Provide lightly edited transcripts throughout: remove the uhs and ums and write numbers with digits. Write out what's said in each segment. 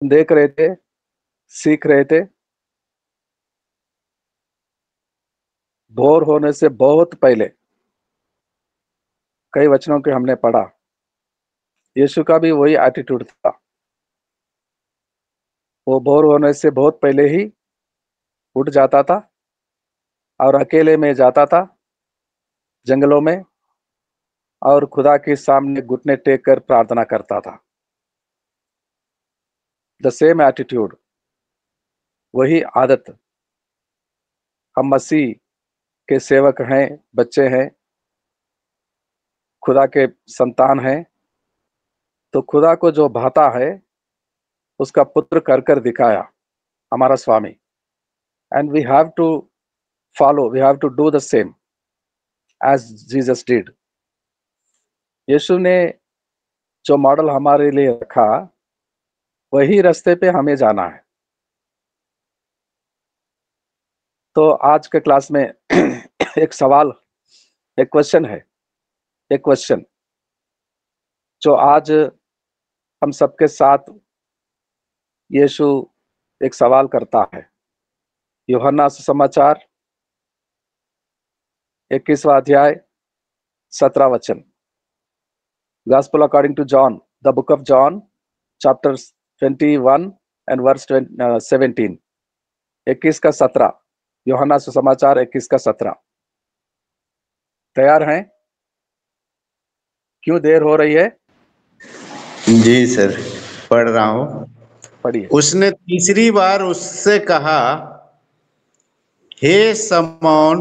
देख रहे थे, सीख रहे थे। भोर होने से बहुत पहले कई वचनों के हमने पढ़ा। यीशु का भी वही एटीट्यूड था। वो भोर होने से बहुत पहले ही उठ जाता था और अकेले में जाता था जंगलों में और खुदा के सामने घुटने टेक कर प्रार्थना करता था। द सेम एटीट्यूड, वही आदत। हम मसीह के सेवक हैं, बच्चे हैं, खुदा के संतान हैं, तो खुदा को जो भाता है उसका पुत्र कर कर दिखाया हमारा स्वामी। And we have to follow, we have to do the same as Jesus did. यीशु ने जो मॉडल हमारे लिए रखा, वही रास्ते पे हमें जाना है। तो आज के क्लास में एक सवाल, एक क्वेश्चन है, एक क्वेश्चन जो आज हम सबके साथ यीशु एक सवाल करता है। यूहन्ना सुसमाचार 21वां अध्याय 17 वचन। Gospel according to John, the book of John, chapters 21 and verse 17। 21 का 17, यूहन्ना सुसमाचार 21 का 17। तैयार हैं? क्यों देर हो रही है? जी सर, पढ़ रहा हूँ। पढ़िए। उसने तीसरी बार उससे कहा, हे शमौन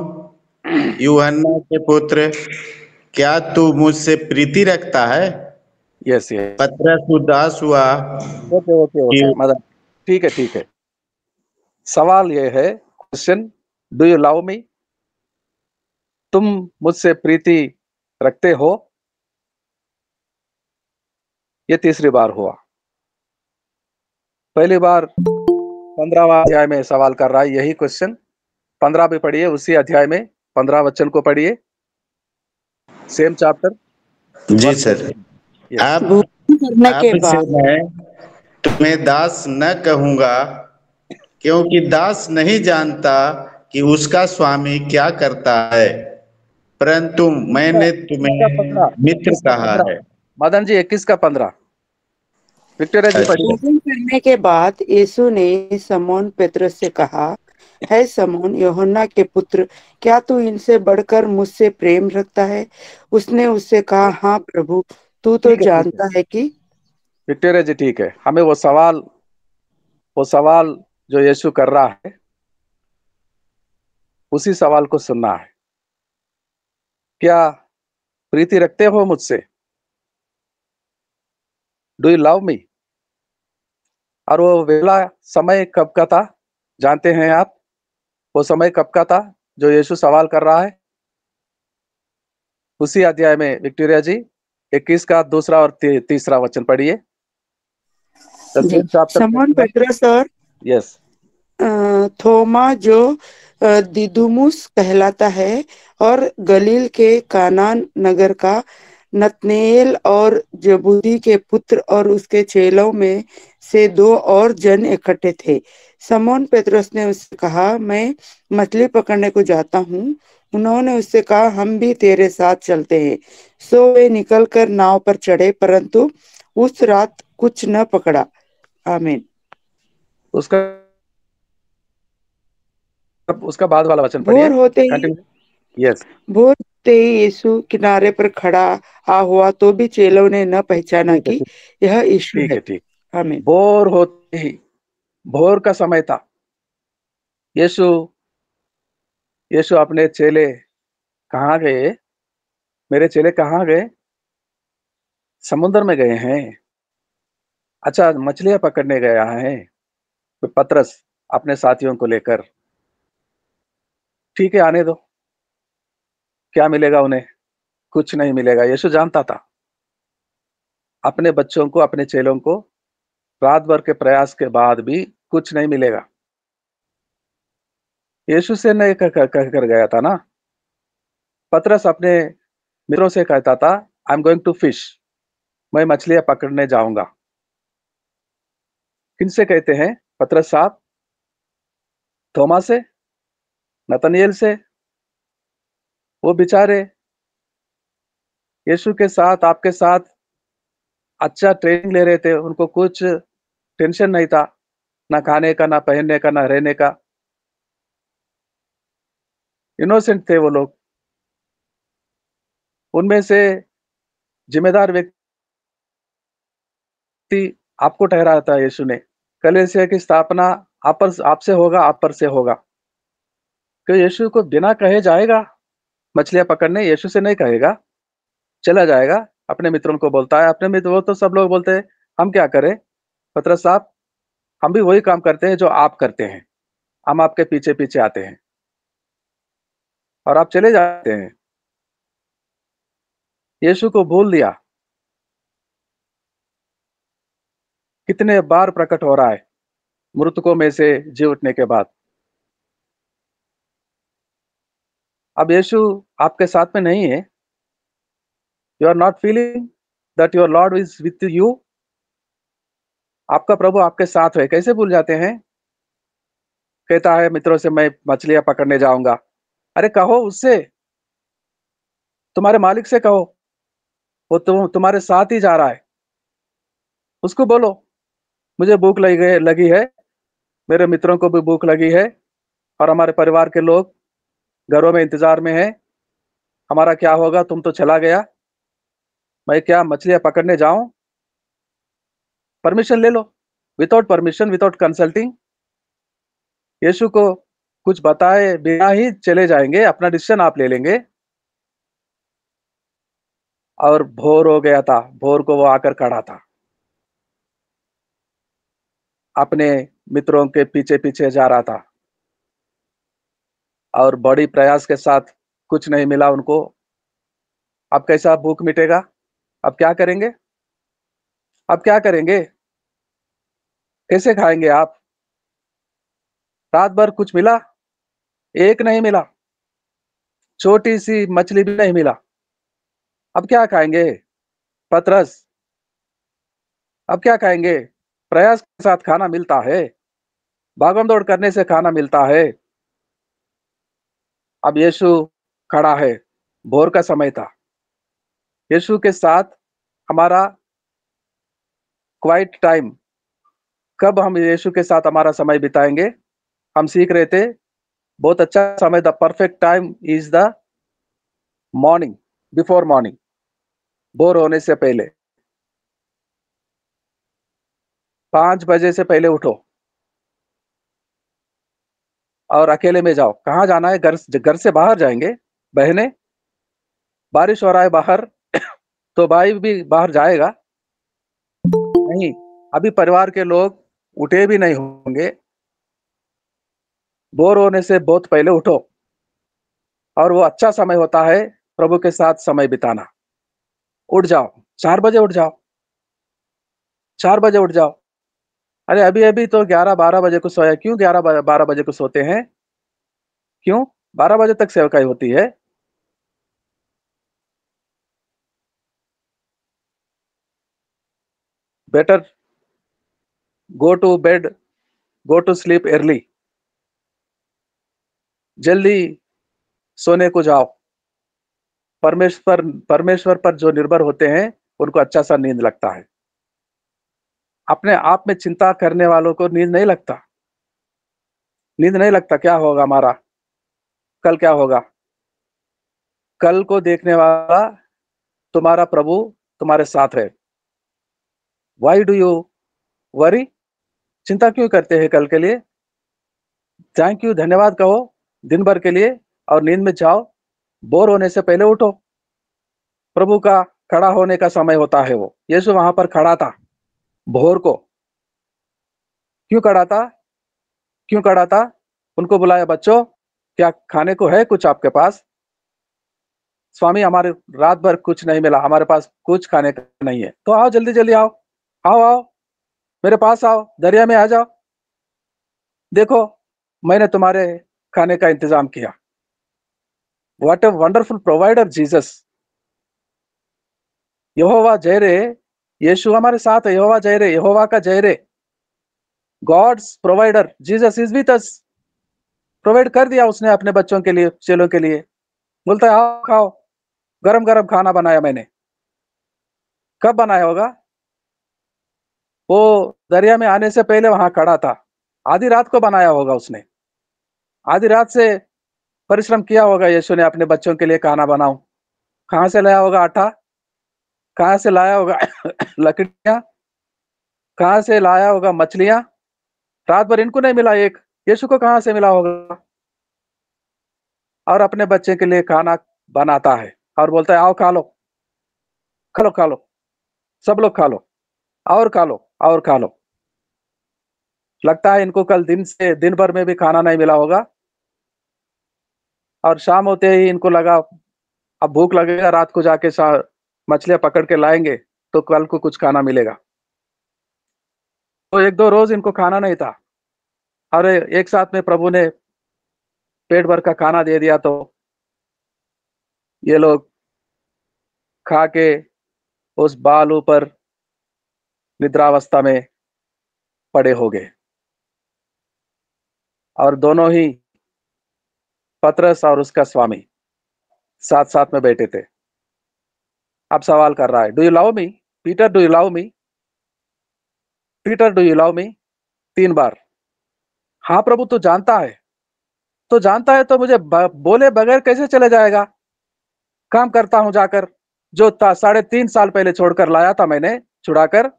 यूहन्ना के पुत्र, क्या तू मुझसे प्रीति रखता है? यस यस, पतरस उदास हुआ ओके ओके कि ओके मदन, ठीक है ठीक है। सवाल ये है, क्वेश्चन, डू यू लव मी? तुम मुझसे प्रीति रखते हो? ये तीसरी बार हुआ। पहली बार 15वां अध्याय में सवाल कर रहा है यही क्वेश्चन। 15 भी पढ़िए, उसी अध्याय में 15 वचन को पढ़िए, सेम चैप्टर। जी सर, यस। करने के अब से बाद मैं तुम्हें दास न कहूंगा, क्योंकि दास नहीं जानता कि उसका स्वामी क्या करता है, परंतु मैंने तुम्हें मित्र कहा है। मदन जी 21 का 15, विक्टोरिया जी पढ़िए। भोजन करने के बाद यीशु ने समौन पेत्रस से कहा, है समौन यूहन्ना के पुत्र, क्या तू इनसे बढ़कर मुझसे प्रेम रखता है? उसने उससे कहा, हाँ प्रभु, तू तो ठीक है जानता है कि। विक्टोरिया जी, ठीक है। हमें वो सवाल जो यीशु कर रहा है, उसी सवाल को सुनना है। क्या प्रीति रखते हो मुझसे? डू यू लव मी? और वो वेला समय कब का था, जानते हैं आप? वो समय कब का था जो यीशु सवाल कर रहा है? उसी अध्याय में विक्टोरिया जी 21 का दूसरा और तीसरा वचन पढ़िए। जी, समौन पेत्रस और यस, थोमा जो दिदुमुस कहलाता है, और गलील के कानान नगर का नतनेल और जबूदी के पुत्र और उसके चेलों में से 2 और जन इकट्ठे थे। समौन पेत्रस ने उससे कहा, मैं मछली पकड़ने को जाता हूँ। उन्होंने उससे कहा, हम भी तेरे साथ चलते हैं। सो वे निकलकर नाव पर चढ़े, परंतु उस रात कुछ न पकड़ा। आमीन। उसका बाद वाला वचन पढ़िए। भोर होते ही यस, भोर होते ही यीशु किनारे पर खड़ा आ हुआ, तो भी चेलों ने न पहचाना कि यह यीशु ठीक है। है ठीक। आमीन। भोर होते ही, भोर का समय था। यीशु अपने चेले कहाँ गए? मेरे चेले कहाँ गए? समुद्र में गए हैं। अच्छा, मछलियां पकड़ने गया है तो पतरस अपने साथियों को लेकर। ठीक है, आने दो। क्या मिलेगा उन्हें? कुछ नहीं मिलेगा। यीशु जानता था अपने बच्चों को, अपने चेलों को रात भर के प्रयास के बाद भी कुछ नहीं मिलेगा। यीशु से नहीं कर गया था ना। पतरस अपने मित्रों से कहता था, I am going to fish, मैं मछलियां पकड़ने जाऊंगा। किनसे कहते हैं? पतरस साहब, थोमा से, नतनएल से। वो बेचारे यीशु के साथ, आपके साथ अच्छा ट्रेनिंग ले रहे थे, उनको कुछ टेंशन नहीं था, ना खाने का, ना पहनने का, ना रहने का। इनोसेंट थे वो लोग। उनमें से जिम्मेदार व्यक्ति आपको ठहराया था यीशु ने। कलीसिया की स्थापना आपसे होगा, आप पर से होगा। तो यीशु को बिना कहे जाएगा मछलियां पकड़ने? यीशु से नहीं कहेगा, चला जाएगा। अपने मित्रों को बोलता है, अपने मित्र, वो तो सब लोग बोलते हैं हम क्या करें पतरस साहब, हम भी वही काम करते हैं जो आप करते हैं, हम आपके पीछे पीछे आते हैं और आप चले जाते हैं। यीशु को भूल दिया। कितने बार प्रकट हो रहा है मृतकों में से जी उठने के बाद। अब यीशु आपके साथ में नहीं है। You are not feeling that your Lord is with you. आपका प्रभु आपके साथ है, कैसे भूल जाते हैं? कहता है मित्रों से मैं मछलियां पकड़ने जाऊंगा। अरे कहो उससे, तुम्हारे मालिक से कहो, वो तुम्हारे साथ ही जा रहा है। उसको बोलो मुझे भूख लगी है, मेरे मित्रों को भी भूख लगी है, और हमारे परिवार के लोग घरों में इंतजार में हैं। हमारा क्या होगा? तुम तो चला गया, मैं क्या मछलियां पकड़ने जाऊं? परमिशन ले लो। विदाउट परमिशन, विदाउट कंसल्टिंग, यीशु को कुछ बताए बिना ही चले जाएंगे, अपना डिसीजन आप ले लेंगे। और भोर हो गया था, भोर को वो आकर खड़ा था, अपने मित्रों के पीछे पीछे जा रहा था, और बड़ी प्रयास के साथ कुछ नहीं मिला उनको। अब कैसा भूख मिटेगा? अब क्या करेंगे? अब क्या करेंगे? कैसे खाएंगे आप? रात भर कुछ मिला? एक नहीं मिला, छोटी सी मछली भी नहीं मिला। अब क्या खाएंगे पतरस? अब क्या खाएंगे? प्रयास के साथ खाना मिलता है, भागम दौड़ करने से खाना मिलता है। अब यीशु खड़ा है, भोर का समय था। यीशु के साथ हमारा क्वाइट टाइम, कब हम यीशु के साथ हमारा समय बिताएंगे? हम सीख रहे थे बहुत अच्छा समय, the perfect time is the morning, before morning, भोर होने से पहले। 5 बजे से पहले उठो और अकेले में जाओ। कहाँ जाना है? घर से बाहर जाएंगे। बहने, बारिश हो रहा है बाहर, तो भाई भी बाहर जाएगा? नहीं, अभी परिवार के लोग उठे भी नहीं होंगे। बोर होने से बहुत पहले उठो, और वो अच्छा समय होता है प्रभु के साथ समय बिताना। उठ जाओ, 4 बजे उठ जाओ, 4 बजे उठ जाओ। अरे अभी अभी तो 11-12 बजे को सोया। क्यों 11-12 बजे को सोते हैं? क्यों 12 बजे तक सेवकाई होती है? Better go to bed, go to sleep early. जल्दी सोने को जाओ। परमेश्वर पर जो निर्भर होते हैं उनको अच्छा सा नींद लगता है। अपने आप में चिंता करने वालों को नींद नहीं लगता। नींद नहीं लगता। क्या होगा हमारा? कल क्या होगा? कल को देखने वाला तुम्हारा प्रभु तुम्हारे साथ है। Why do you worry? चिंता क्यों करते हैं कल के लिए? थैंक यू, धन्यवाद कहो दिन भर के लिए, और नींद में जाओ। बोर होने से पहले उठो। प्रभु का खड़ा होने का समय होता है वो। यीशु वहां पर खड़ा था भोर को। क्यों खड़ा था? क्यों खड़ा था? उनको बुलाया, बच्चों क्या खाने को है कुछ आपके पास? स्वामी हमारे रात भर कुछ नहीं मिला, हमारे पास कुछ खाने का नहीं है। तो आओ, जल्दी जल्दी आओ, आओ आओ, मेरे पास आओ, दरिया में आ जाओ। देखो मैंने तुम्हारे खाने का इंतजाम किया। What a wonderful provider Jesus. यहोवा जैरे, यीशु हमारे साथ है। यहोवा जैरे, यहोवा का जैरे। God's provider Jesus is with us. Provide कर दिया उसने अपने बच्चों के लिए, चेलों के लिए। बोलता है आओ खाओ, गरम गरम खाना बनाया मैंने। कब बनाया होगा? वो दरिया में आने से पहले वहां खड़ा था, आधी रात को बनाया होगा उसने। आधी रात से परिश्रम किया होगा यीशु ने अपने बच्चों के लिए खाना बनाऊं। कहां से लाया होगा आटा? कहां से लाया होगा लकड़ियां? कहां से लाया होगा मछलियां? रात भर इनको नहीं मिला एक, यीशु को कहां से मिला होगा? और अपने बच्चे के लिए खाना बनाता है और बोलता है आओ खा लो, खा लो, खा लो, सब लोग खा लो, और खा लो, और खा लो। लगता है इनको कल दिन भर में भी खाना नहीं मिला होगा, और शाम होते ही इनको लगा अब भूख लगेगा, रात को जाके मछलियां पकड़ के लाएंगे तो कल को कुछ खाना मिलेगा। तो एक दो रोज इनको खाना नहीं था, और एक साथ में प्रभु ने पेट भर का खाना दे दिया, तो ये लोग खा के उस बालू पर निद्रावस्था में पड़े हो गए। और दोनों ही, पतरस और उसका स्वामी, साथ साथ में बैठे थे। अब सवाल कर रहा है, do you love me Peter, do you love me Peter, do you love मी? 3 बार। हाँ प्रभु, तू जानता है, तो जानता है तो मुझे बोले बगैर कैसे चले जाएगा? काम करता हूं जाकर, जो 3.5 साल पहले छोड़कर लाया था मैंने छुड़ाकर।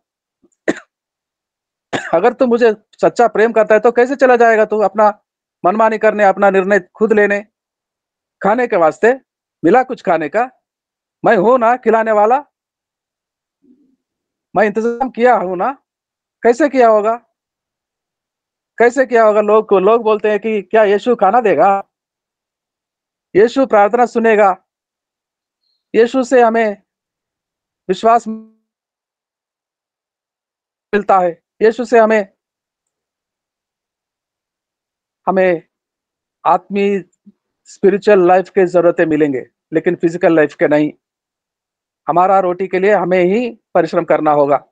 अगर तू मुझे सच्चा प्रेम करता है तो कैसे चला जाएगा तू अपना मनमानी करने, अपना निर्णय खुद लेने? खाने के वास्ते मिला कुछ खाने का, मैं हूं ना खिलाने वाला, मैं इंतजाम किया हूं ना। कैसे किया होगा? कैसे किया होगा? लोग बोलते हैं कि क्या यीशु खाना देगा? यीशु प्रार्थना सुनेगा? यीशु से हमें विश्वास मिलता है, यीशु से हमें हमें आत्मीय स्पिरिचुअल लाइफ के जरूरतें मिलेंगे, लेकिन फिजिकल लाइफ के नहीं। हमारा रोटी के लिए हमें ही परिश्रम करना होगा,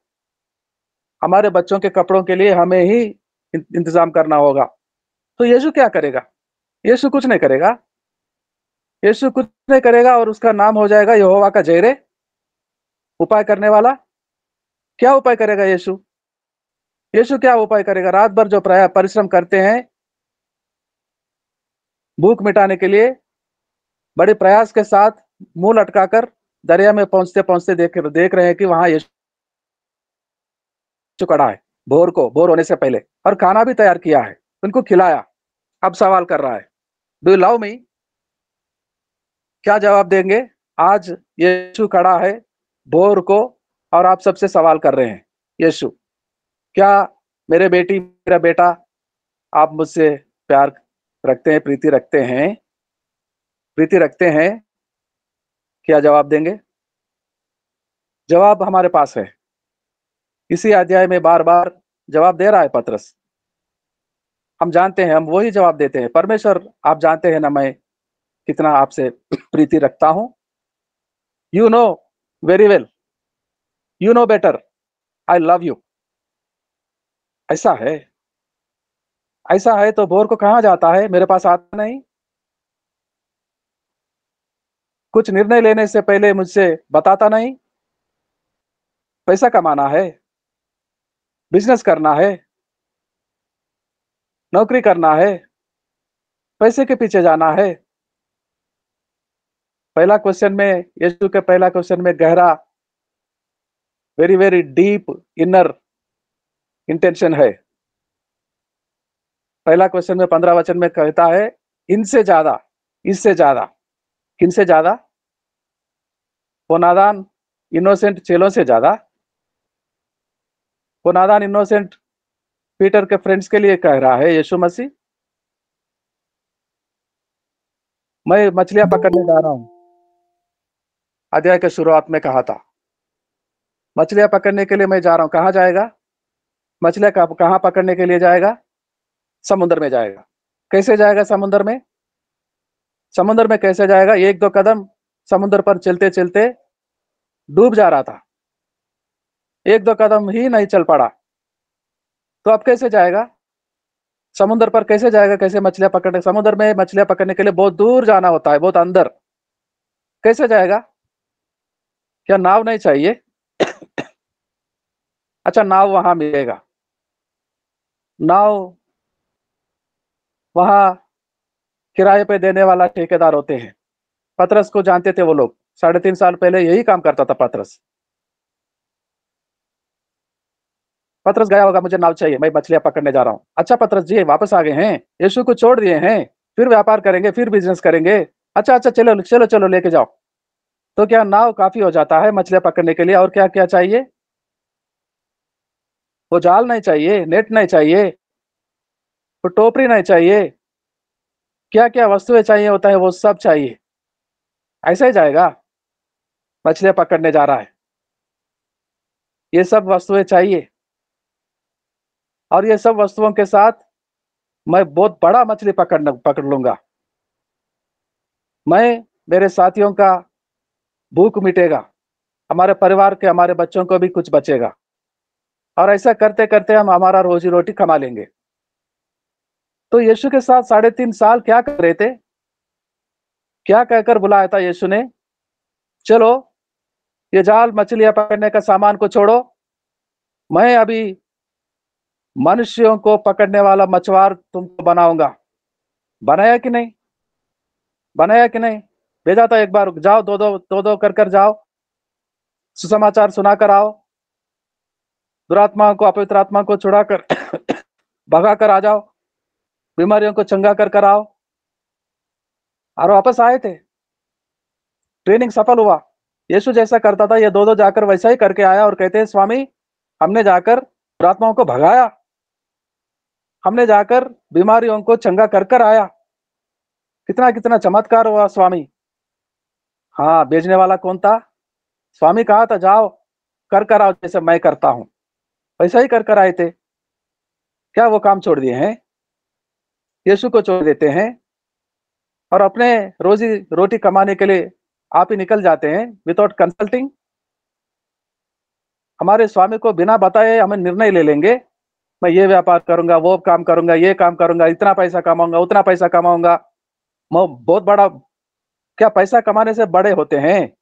हमारे बच्चों के कपड़ों के लिए हमें ही इंतजाम करना होगा। तो यीशु क्या करेगा? यीशु कुछ नहीं करेगा। यीशु कुछ नहीं करेगा, और उसका नाम हो जाएगा यहोवा का जैरे, उपाय करने वाला। क्या उपाय करेगा यीशु? यीशु क्या उपाय करेगा? रात भर जो परिश्रम करते हैं भूख मिटाने के लिए, बड़े प्रयास के साथ मुंह लटकाकर दरिया में पहुंचते पहुंचते देख रहे हैं कि वहां यीशु खड़ा है, भोर होने से पहले, और खाना भी तैयार किया है, उनको खिलाया। अब सवाल कर रहा है, डू यू लव मी? क्या जवाब देंगे? आज यीशु खड़ा है भोर को, और आप सबसे सवाल कर रहे हैं, यीशु क्या मेरे बेटी, मेरा बेटा, आप मुझसे प्यार रखते हैं, प्रीति रखते हैं, प्रीति रखते हैं? क्या जवाब देंगे? जवाब हमारे पास है, इसी अध्याय में बार बार जवाब दे रहा है पतरस। हम जानते हैं, हम वही जवाब देते हैं, परमेश्वर आप जानते हैं ना मैं कितना आपसे प्रीति रखता हूं। You know very well, you know better, I love you. ऐसा है, ऐसा है तो भोर को कहां जाता है? मेरे पास आता नहीं? कुछ निर्णय लेने से पहले मुझसे बताता नहीं? पैसा कमाना है, बिजनेस करना है, नौकरी करना है, पैसे के पीछे जाना है। पहला क्वेश्चन में, यीशु के पहला क्वेश्चन में गहरा, very very deep inner intention है। पहला क्वेश्चन में 15 वचन में कहता है, इनसे ज्यादा, इससे ज्यादा, किनसे ज्यादा? वो नादान इनोसेंट चेलों से ज्यादा, वो नादान इनोसेंट पीटर के फ्रेंड्स के लिए कह रहा है यीशु मसीह। मैं मछलियां पकड़ने जा रहा हूं, अध्याय के शुरुआत में कहा था, मछलियां पकड़ने के लिए मैं जा रहा हूं। कहां जाएगा? मछलियां कहां पकड़ने के लिए जाएगा? समुद्र में जाएगा। कैसे जाएगा समुद्र में? समुद्र में कैसे जाएगा? 1-2 कदम समुद्र पर चलते चलते डूब जा रहा था, 1-2 कदम ही नहीं चल पड़ा, तो अब कैसे जाएगा? समुद्र पर कैसे जाएगा? कैसे मछलियां पकड़ने? समुद्र में मछलियां पकड़ने के लिए बहुत दूर जाना होता है, बहुत अंदर। कैसे जाएगा? क्या नाव नहीं चाहिए? अच्छा, नाव वहां मिलेगा। नाव वहां किराए पे देने वाला ठेकेदार होते हैं। पतरस को जानते थे वो लोग। 3.5 साल पहले यही काम करता था पतरस। पतरस गया होगा, मुझे नाव चाहिए, मैं मछलियां पकड़ने जा रहा हूँ। अच्छा पतरस जी वापस आ गए हैं, यीशु को छोड़ दिए हैं, फिर व्यापार करेंगे, फिर बिजनेस करेंगे। अच्छा अच्छा, चलो चलो चलो लेके जाओ। तो क्या नाव काफी हो जाता है मछलियां पकड़ने के लिए? और क्या क्या चाहिए? वो जाल नहीं चाहिए, नेट नहीं चाहिए, वो टोपरी नहीं चाहिए, क्या क्या वस्तुएं चाहिए होता है वो सब चाहिए। ऐसा ही जाएगा, मछलियां पकड़ने जा रहा है, ये सब वस्तुएं चाहिए। और ये सब वस्तुओं के साथ मैं बहुत बड़ा मछली पकड़ लूंगा। मैं, मेरे साथियों का भूख मिटेगा, हमारे परिवार के, हमारे बच्चों को भी कुछ बचेगा। और ऐसा करते करते हम हमारा रोजी रोटी कमा लेंगे। तो यीशु के साथ 3.5 साल क्या कर रहे थे? क्या कहकर बुलाया था यीशु ने? चलो ये जाल मछलियां पकड़ने का सामान को छोड़ो, मैं अभी मनुष्यों को पकड़ने वाला मछुआर तुमको बनाऊंगा। बनाया कि नहीं? बनाया कि नहीं? भेजा था एक बार, जाओ दो दो कर जाओ, सुसमाचार सुनाकर आओ, दुरात्माओं को, अपवित्र आत्मा को छुड़ाकर भगा कर आ जाओ, बीमारियों को चंगा कर आओ। और वापस आए थे, ट्रेनिंग सफल हुआ। यीशु जैसा करता था, ये दो जाकर वैसा ही करके आया और कहते हैं स्वामी हमने जाकर दुरात्माओं को भगाया, हमने जाकर बीमारियों को चंगा कर आया। कितना कितना चमत्कार हुआ स्वामी। हाँ, भेजने वाला कौन था? स्वामी कहा था जाओ कर आओ, जैसे मैं करता हूं वैसा ही कर आए थे। क्या वो काम छोड़ दिए हैं? यीशु को छोड़ देते हैं और अपने रोजी रोटी कमाने के लिए आप ही निकल जाते हैं विदाउट कंसल्टिंग। हमारे स्वामी को बिना बताए हमें निर्णय ले लेंगे, मैं ये व्यापार करूंगा, वो काम करूंगा, ये काम करूंगा, इतना पैसा कमाऊंगा, उतना पैसा कमाऊंगा। मैं बहुत बड़ा, क्या पैसा कमाने से बड़े होते हैं?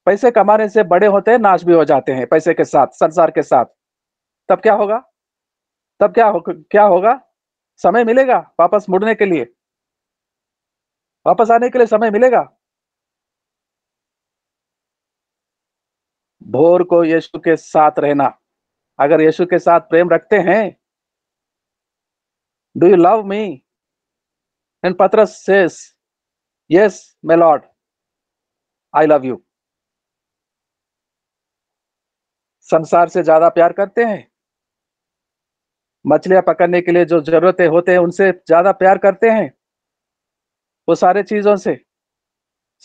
पैसे कमाने से बड़े होते हैं, नाश भी हो जाते हैं पैसे के साथ, संसार के साथ। तब क्या होगा? तब क्या होगा? समय मिलेगा वापस मुड़ने के लिए, वापस आने के लिए समय मिलेगा। भोर को यीशु के साथ रहना। अगर यीशु के साथ प्रेम रखते हैं, do you love me? And पतरस says yes my lord, I love you. संसार से ज्यादा प्यार करते हैं, मछलियां पकड़ने के लिए जो जरूरतें होते हैं उनसे ज्यादा प्यार करते हैं, वो सारे चीजों से,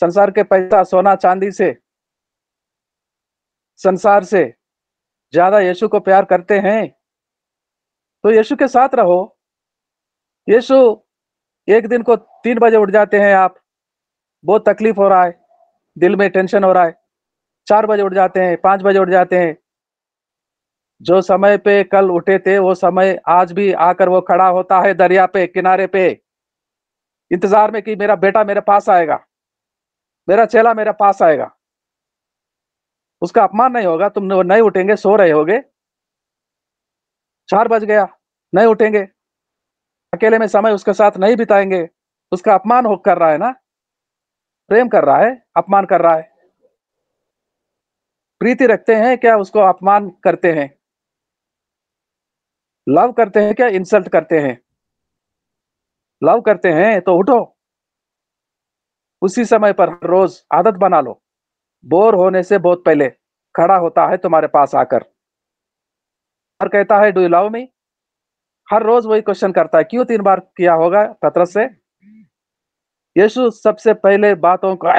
संसार के पैसा सोना चांदी से, संसार से ज्यादा यीशु को प्यार करते हैं, तो यीशु के साथ रहो। यीशु, एक दिन को 3 बजे उठ जाते हैं आप, बहुत तकलीफ हो रहा है, दिल में टेंशन हो रहा है, 4 बजे उठ जाते हैं, 5 बजे उठ जाते हैं। जो समय पे कल उठे थे वो समय आज भी आकर वो खड़ा होता है दरिया पे, किनारे पे, इंतजार में कि मेरा बेटा मेरे पास आएगा, मेरा चेला मेरे पास आएगा। उसका अपमान नहीं होगा, तुम नहीं उठेंगे, सो रहे होगे, 4 बज गया, नहीं उठेंगे, अकेले में समय उसके साथ नहीं बिताएंगे, उसका अपमान हो कर रहा है ना? प्रेम कर रहा है, अपमान कर रहा है। प्रीति रखते हैं क्या उसको अपमान करते हैं? लव करते हैं क्या इंसल्ट करते हैं? लव करते हैं तो उठो, उसी समय पर रोज आदत बना लो। बोर होने से बहुत पहले खड़ा होता है तुम्हारे पास आकर और कहता है डू यू लव मी? हर रोज वही क्वेश्चन करता है। क्यों 3 बार किया होगा पतरस से? यीशु सबसे पहले बातों का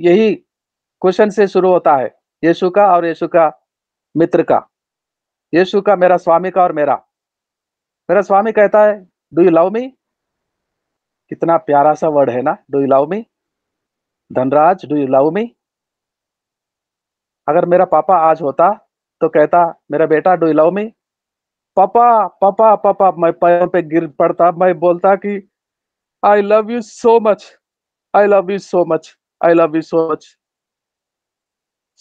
यही क्वेश्चन से शुरू होता है, यीशु का और यीशु का मित्र का, यीशु का, मेरा स्वामी का और मेरा। मेरा स्वामी कहता है डू यू लव मी? कितना प्यारा सा वर्ड है ना, do you love me? Dhanraj, do you love मी? अगर मेरा पापा आज होता तो कहता मेरा बेटा डू यू लव मी? पापा पापा पापा, मैं पैरों पे गिर पड़ता, मैं बोलता कि आई love you so much, I love you so much, I love you so much.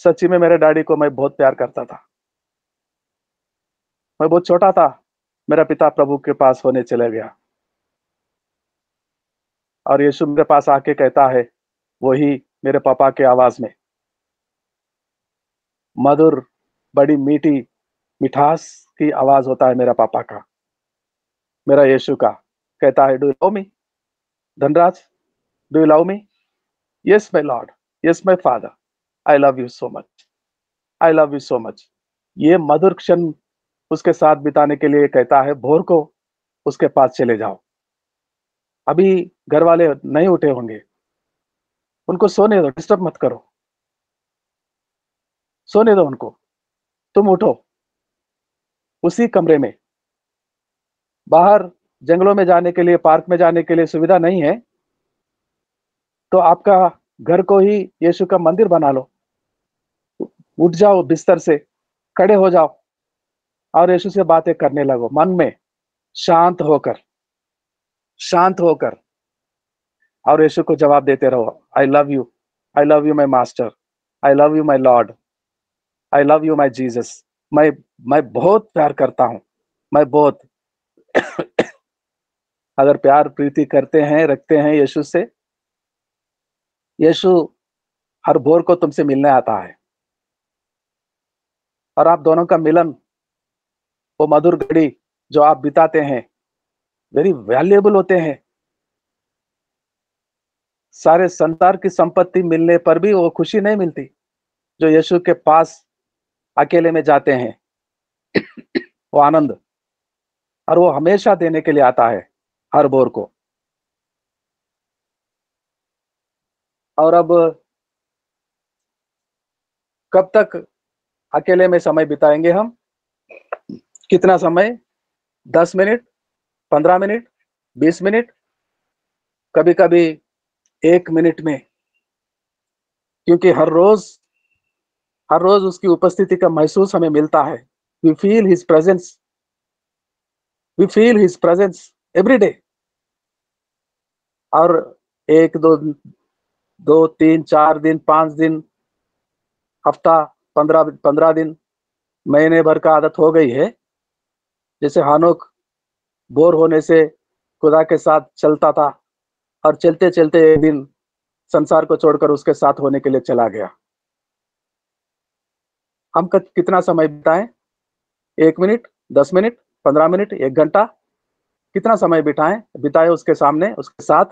सच्ची में मेरे डैडी को मैं बहुत प्यार करता था। मैं बहुत छोटा था, मेरा पिता प्रभु के पास होने चले गया, और यीशु मेरे पास आके कहता है, वही मेरे पापा के आवाज में, मधुर, बड़ी मीठी मिठास की आवाज होता है मेरा पापा का, मेरा यीशु का। कहता है, do you love me Dhanraj, do you love me? Yes my Lord, yes my father, I love you so much, I love you so much. ये मधुर क्षण उसके साथ बिताने के लिए कहता है, भोर को उसके पास चले जाओ। अभी घर वाले नहीं उठे होंगे, उनको सोने दो, डिस्टर्ब मत करो, सोने दो उनको, तुम उठो। उसी कमरे में, बाहर जंगलों में जाने के लिए, पार्क में जाने के लिए सुविधा नहीं है, तो आपका घर को ही यीशु का मंदिर बना लो। उठ जाओ बिस्तर से, खड़े हो जाओ और यीशु से बातें करने लगो, मन में शांत होकर, शांत होकर, और यीशु को जवाब देते रहो, आई love you, I love you my master, I love you my lord, I love you my Jesus. मैं बहुत प्यार करता हूं, मैं बहुत। अगर प्यार प्रीति करते हैं, रखते हैं यीशु से, यीशु हर भोर को तुमसे मिलने आता है, और आप दोनों का मिलन, वो मधुर घड़ी जो आप बिताते हैं, वेरी वैल्यूएबल होते हैं। सारे संसार की संपत्ति मिलने पर भी वो खुशी नहीं मिलती जो यीशु के पास अकेले में जाते हैं, वो आनंद, और वो हमेशा देने के लिए आता है हर भोर को। और अब कब तक अकेले में समय बिताएंगे हम? कितना समय? 10 मिनट, 15 मिनट, 20 मिनट, कभी कभी 1 मिनट में, क्योंकि हर रोज उसकी उपस्थिति का महसूस हमें मिलता है। We feel his presence, we feel his presence every day. और 1 2 3 4 दिन, 5 दिन, हफ्ता, 15 दिन, महीने भर का आदत हो गई है। जैसे हानोक बोर होने से खुदा के साथ चलता था, और चलते चलते एक दिन संसार को छोड़कर उसके साथ होने के लिए चला गया। हम कितना समय बिताएं? 1 मिनट, 10 मिनट, 15 मिनट, 1 घंटा, कितना समय बिताए उसके सामने, उसके साथ?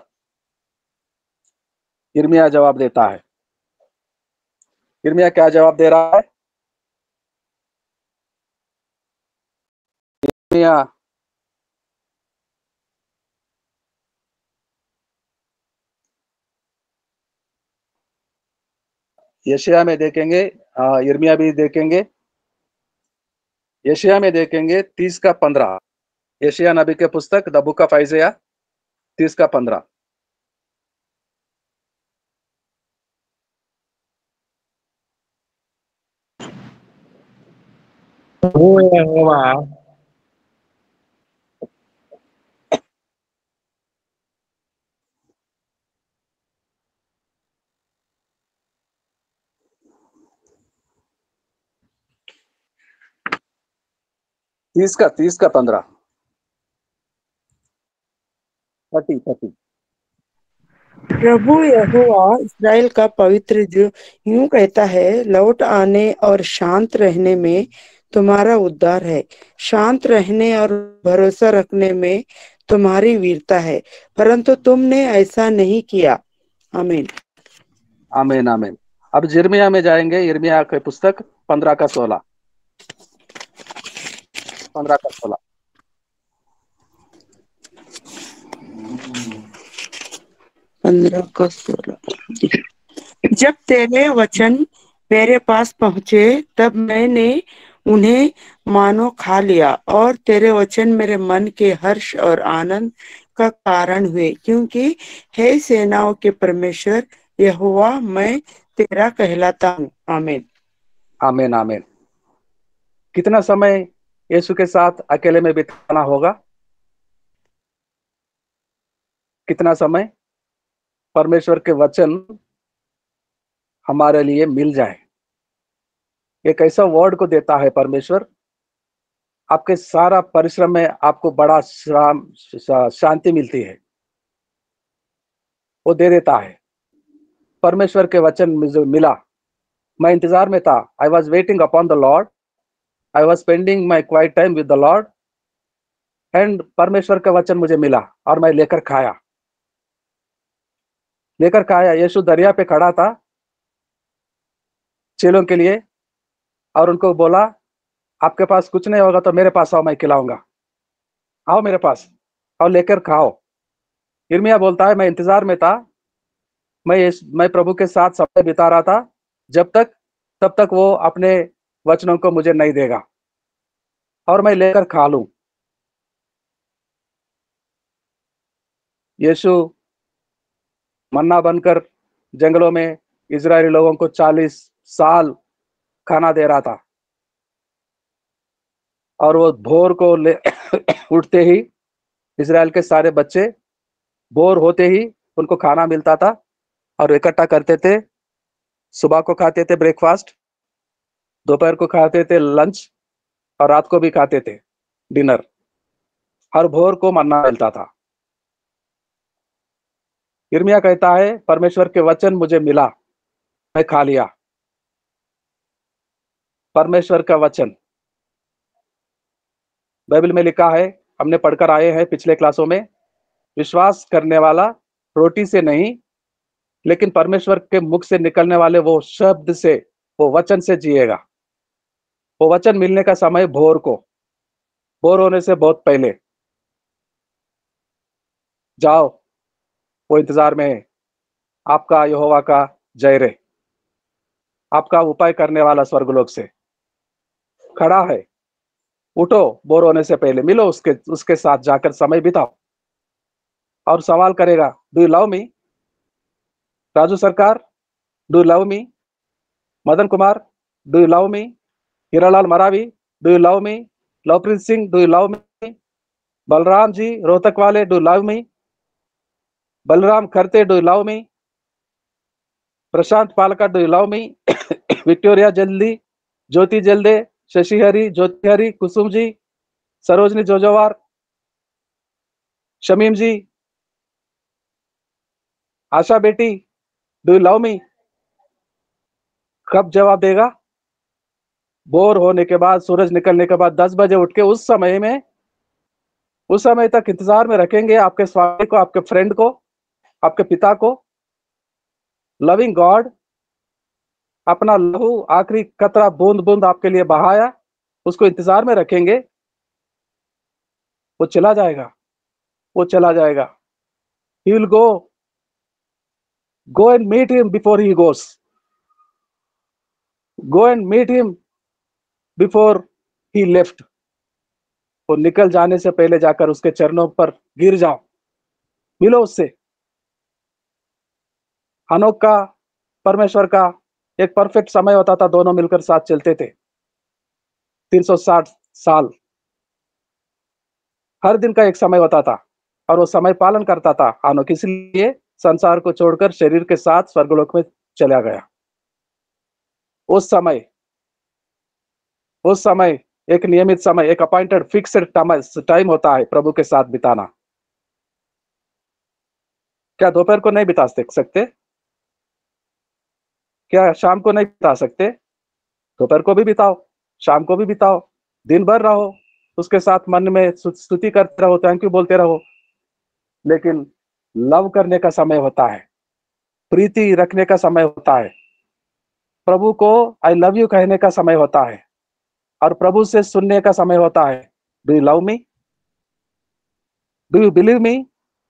यिर्मयाह जवाब देता है। यिर्मयाह क्या जवाब दे रहा है? यिर्मयाह यशायाह में देखेंगे, यिर्मयाह भी देखेंगे, यशायाह में देखेंगे 30 का 15, यशायाह नबी के पुस्तक द बुक ऑफ आइज़ाया 30 का 15। वो यहोवा 30 का 15, 30। प्रभु यहोवा इस्राएल का पवित्र जो यूं कहता है, लौट आने और शांत रहने में तुम्हारा उद्धार है, शांत रहने और भरोसा रखने में तुम्हारी वीरता है, परंतु तुमने ऐसा नहीं किया। आमीन, आमीन, आमीन। अब यिर्मयाह में जाएंगे, यिर्मयाह के पुस्तक 15 का 16, 15 का 16। 15 का 16। जब तेरे वचन मेरे पास पहुंचे, तब मैंने उन्हें मानो खा लिया, और तेरे वचन मेरे मन के हर्ष और आनंद का कारण हुए, क्योंकि हे सेनाओं के परमेश्वर यहोवा, मैं तेरा कहलाता हूँ। आमीन, आमीन, आमीन। कितना समय यीशु के साथ अकेले में बिताना होगा। कितना समय? परमेश्वर के वचन हमारे लिए मिल जाए। एक ऐसा वर्ड को देता है परमेश्वर, आपके सारा परिश्रम में आपको बड़ा शांति मिलती है, वो दे देता है। परमेश्वर के वचन मुझे मिला, मैं इंतजार में था। I was waiting upon the Lord, I was spending my quiet time with the Lord, and परमेश्वर का वचन मुझे मिला और मैं लेकर खाया। यीशु दरिया पे खड़ा था चेलों के लिए, और उनको बोला, आपके पास कुछ नहीं होगा तो मेरे पास आओ, मैं खिलाऊंगा। आओ मेरे पास और लेकर खाओ। यिर्मयाह बोलता है, मैं इंतजार में था, मैं प्रभु के साथ समय बिता रहा था, तब तक वो अपने वचनों को मुझे नहीं देगा और मैं लेकर खा लूं। यीशु मन्ना बनकर जंगलों में इजरायली लोगों को 40 साल खाना दे रहा था, और वो भोर को उठते ही इजराइल के सारे बच्चे भोर होते ही उनको खाना मिलता था और इकट्ठा करते थे। सुबह को खाते थे ब्रेकफास्ट, दोपहर को खाते थे लंच, और रात को भी खाते थे डिनर। हर भोर को मन्ना मिलता था। यिर्मयाह कहता है, परमेश्वर के वचन मुझे मिला, मैं खा लिया। परमेश्वर का वचन बाइबल में लिखा है, हमने पढ़कर आए हैं पिछले क्लासों में, विश्वास करने वाला रोटी से नहीं लेकिन परमेश्वर के मुख से निकलने वाले वो शब्द से, वो वचन से जिएगा। वो वचन मिलने का समय भोर होने से बहुत पहले। जाओ, वो इंतजार में है। आपका यहोवा का जयरे, आपका उपाय करने वाला स्वर्गलोक से खड़ा है। उठो, बोर होने से पहले मिलो उसके साथ जाकर समय बिताओ, और सवाल करेगा, do you love me? Raju Sarkar, do you love me? Madan Kumar, do you love me? Hiralal Maravi, do you love me? Lovepreet Singh, do you love me? Balram ji Rohtak वाले, do love me? Balram Kharte, do you love me? Prashant Palka, do you love me? Victoria जल्दी, ज्योति जल्दे, शशि हरी, ज्योति हरी, कुसुम जी, सरोजनी जोजवार, शमीम जी, आशा बेटी, do you love मी? कब जवाब देगा? Bore होने के बाद, सूरज निकलने के बाद 10 बजे उठ के उस समय तक इंतजार में रखेंगे आपके स्वामी को, आपके फ्रेंड को, आपके पिता को। लविंग गॉड अपना लहू आखिरी कतरा बूंद बूंद आपके लिए बहाया, उसको इंतजार में रखेंगे। वो चला जाएगा। He will go and meet him before he goes. Go and meet him before he left. वो निकल जाने से पहले जाकर उसके चरणों पर गिर जाओ, मिलो उससे। हनोक का, परमेश्वर का एक परफेक्ट समय होता था, दोनों मिलकर साथ चलते थे 360 साल। हर दिन का एक समय होता था और वो समय पालन करता था हनोक, इसलिए संसार को छोड़कर शरीर के साथ स्वर्गलोक में चला गया। उस समय एक नियमित समय, एक अपॉइंटेड फिक्स्ड टाइम होता है प्रभु के साथ बिताना। क्या दोपहर को नहीं बिता सकते? क्या शाम को नहीं बिता सकते? दोपहर को भी बिताओ, शाम को भी बिताओ, दिन भर रहो उसके साथ, मन में स्तुति करते रहो, थैंक यू बोलते रहो। लेकिन लव करने का समय होता है, प्रीति रखने का समय होता है, प्रभु को आई लव यू कहने का समय होता है, और प्रभु से सुनने का समय होता है। Do you love me? Do you believe me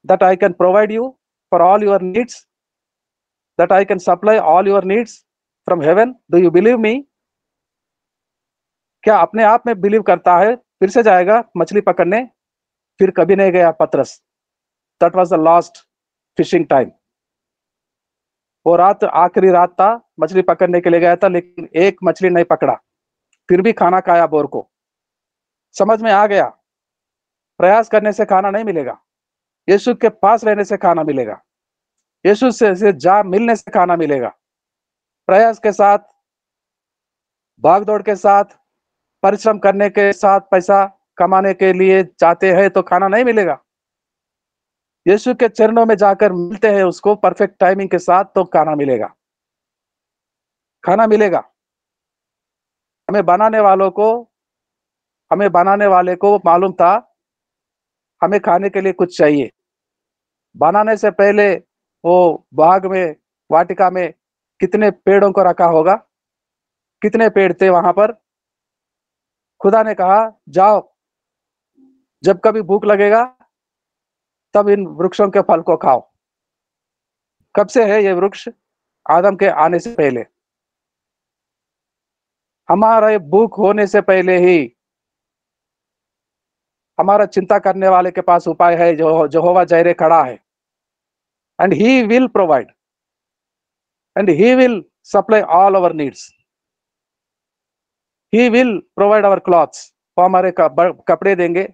that I can provide you for all your needs, that I can supply all your needs from heaven? Do you believe me? क्या अपने आप में बिलीव करता है? फिर से जाएगा मछली पकड़ने, फिर कभी नहीं गया पतरस। That was the last fishing time. वो रात आखिरी रात था, मछली पकड़ने के लिए गया था, लेकिन एक मछली नहीं पकड़ा, फिर भी खाना खाया बोर को। समझ में आ गया, प्रयास करने से खाना नहीं मिलेगा, यीशु के पास रहने से खाना मिलेगा, यीशु से जा मिलने से खाना मिलेगा। प्रयास के साथ, भागदौड़ के साथ, परिश्रम करने के साथ, पैसा कमाने के लिए चाहते हैं तो खाना नहीं मिलेगा। यीशु के चरणों में जाकर मिलते हैं उसको परफेक्ट टाइमिंग के साथ तो खाना मिलेगा, खाना मिलेगा। हमें बनाने वाले को मालूम था हमें खाने के लिए कुछ चाहिए। बनाने से पहले वो बाग में, वाटिका में कितने पेड़ों को रखा होगा, कितने पेड़ थे वहां पर। खुदा ने कहा जाओ, जब कभी भूख लगेगा तब इन वृक्षों के फल को खाओ। कब से है ये वृक्ष? आदम के आने से पहले। हमारे भूख होने से पहले ही हमारा चिंता करने वाले के पास उपाय है, जो यहोवा जैरे खड़ा है। And he will provide and he will supply all our needs. He will provide our clothes, वो हमारे कपड़े देंगे,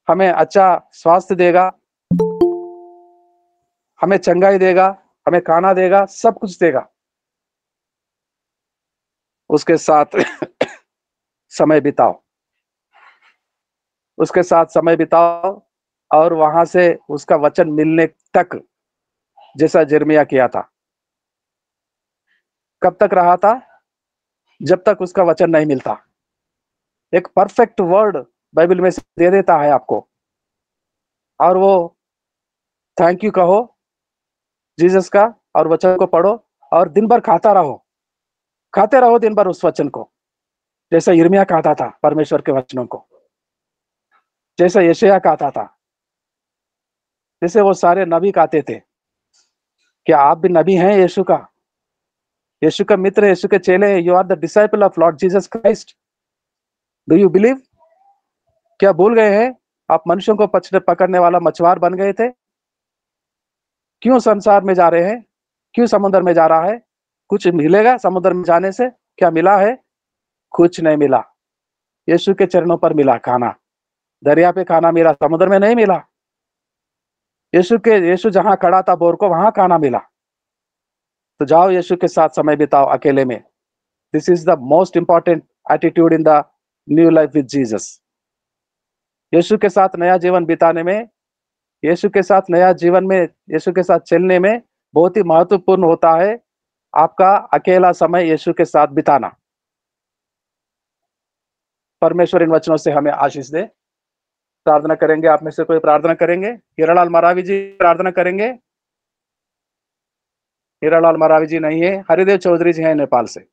हमें अच्छा स्वास्थ्य देगा, हमें चंगाई देगा, हमें खाना देगा, सब कुछ देगा। उसके साथ समय बिताओ, उसके साथ समय बिताओ, और वहां से उसका वचन मिलने तक, जैसा यिर्मयाह किया था। कब तक रहा था? जब तक उसका वचन नहीं मिलता। एक परफेक्ट वर्ड बाइबल में से दे देता है आपको, और वो थैंक यू कहो जीसस का, और वचन को पढ़ो, और दिन भर खाते रहो दिन भर उस वचन को, जैसा यिर्मयाह कहता था परमेश्वर के वचनों को, जैसा यशायाह कहता था, जैसे वो सारे नबी कहते थे। क्या आप भी नबी हैं यीशु का? यीशु का मित्र, यीशु के चेले हैं। You are the disciple of Lord Jesus Christ. Do you believe? क्या भूल गए हैं आप मनुष्यों को पकड़ने वाला मछुआर बन गए थे? क्यों संसार में जा रहे हैं? क्यों समुद्र में जा रहा है? कुछ मिलेगा समुद्र में जाने से? क्या मिला है? कुछ नहीं मिला। यीशु के चरणों पर मिला खाना। दरिया पे खाना मिला, समुद्र में नहीं मिला। यीशु जहां खड़ा था बोर को, वहां खाना मिला। तो जाओ यीशु के साथ समय बिताओ अकेले में। This is the most important attitude in the new life with Jesus. यीशु के साथ नया जीवन बिताने में, यीशु के साथ नया जीवन में, यीशु के साथ चलने में बहुत ही महत्वपूर्ण होता है आपका अकेला समय यीशु के साथ बिताना। परमेश्वर इन वचनों से हमें आशीष दे। प्रार्थना करेंगे। आप में से कोई प्रार्थना करेंगे? हीरालाल मरावी जी प्रार्थना करेंगे? हीरालाल मरावी जी नहीं है। हरिदेव चौधरी जी हैं नेपाल से।